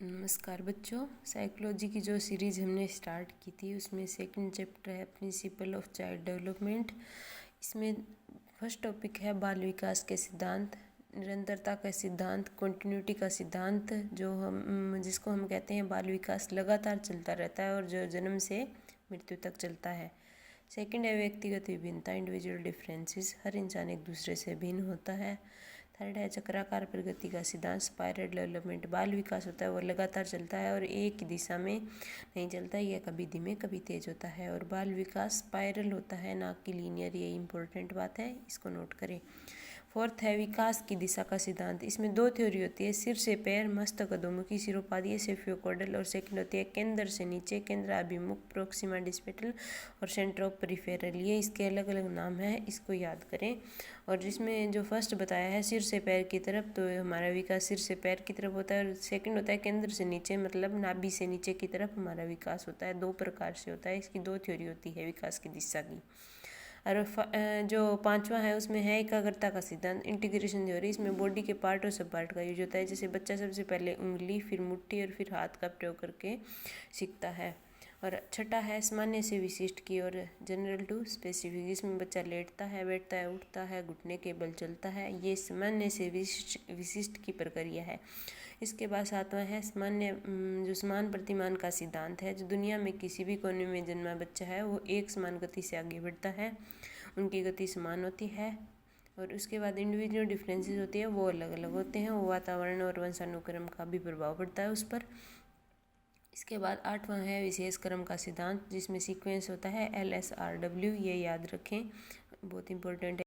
नमस्कार बच्चों, साइकोलॉजी की जो सीरीज़ हमने स्टार्ट की थी उसमें सेकंड चैप्टर है प्रिंसिपल ऑफ चाइल्ड डेवलपमेंट। इसमें फर्स्ट टॉपिक है बाल विकास के सिद्धांत, निरंतरता का सिद्धांत, कंटिन्यूटी का सिद्धांत, जिसको हम कहते हैं बाल विकास लगातार चलता रहता है और जो जन्म से मृत्यु तक चलता है। सेकंड है व्यक्तिगत विभिन्नता, इंडिविजुअल डिफरेंसेस, हर इंसान एक दूसरे से भिन्न होता है। थर्ड है चक्राकार प्रगति का सिद्धांत, स्पाइरल डेवलपमेंट, बाल विकास होता है वो लगातार चलता है और एक ही दिशा में नहीं चलता, यह कभी धीमे कभी तेज होता है और बाल विकास स्पाइरल होता है ना कि लीनियर। ये इंपॉर्टेंट बात है, इसको नोट करें। फोर्थ है विकास की दिशा का सिद्धांत। इसमें दो थ्योरी होती है, सिर से पैर, मस्तक अधोमुखी, सिरोपादीय सेफियोकॉर्डल, और सेकंड होती है केंद्र से नीचे, केंद्राभिमुख, प्रोक्सिमा डिस्पेटल और सेंटर ऑफ परिफेरल। ये इसके अलग अलग नाम है, इसको याद करें। और जिसमें जो फर्स्ट बताया है सिर से पैर की तरफ, तो हमारा विकास सिर से पैर की तरफ होता है। और सेकंड होता है केंद्र से नीचे, मतलब नाभि से नीचे की तरफ हमारा विकास होता है। दो प्रकार से होता है, इसकी दो थ्योरी होती है विकास की दिशा की। और जो पांचवा है उसमें है एकाग्रता का सिद्धांत, इंटीग्रेशन थ्योरी। इसमें बॉडी के पार्ट और सब पार्ट का यूज होता है। जैसे बच्चा सबसे पहले उंगली, फिर मुट्ठी और फिर हाथ का प्रयोग करके सीखता है। और छठा है सामान्य से विशिष्ट की और जनरल टू स्पेसिफिक। जिसमें बच्चा लेटता है, बैठता है, उठता है, घुटने के बल चलता है, ये सामान्य से विशिष्ट की प्रक्रिया है। इसके बाद सातवां है सामान्य जो समान प्रतिमान का सिद्धांत है। जो दुनिया में किसी भी कोने में जन्मा बच्चा है वो एक समान गति से आगे बढ़ता है, उनकी गति समान होती है। और उसके बाद इंडिविजुअल डिफरेंसेस होती है, वो अलग अलग होते हैं, वो वातावरण और वंशानुक्रम का भी प्रभाव पड़ता है उस पर। इसके बाद आठवां है विशेष क्रम का सिद्धांत, जिसमें सीक्वेंस होता है LSRW, ये याद रखें, बहुत इंपॉर्टेंट है।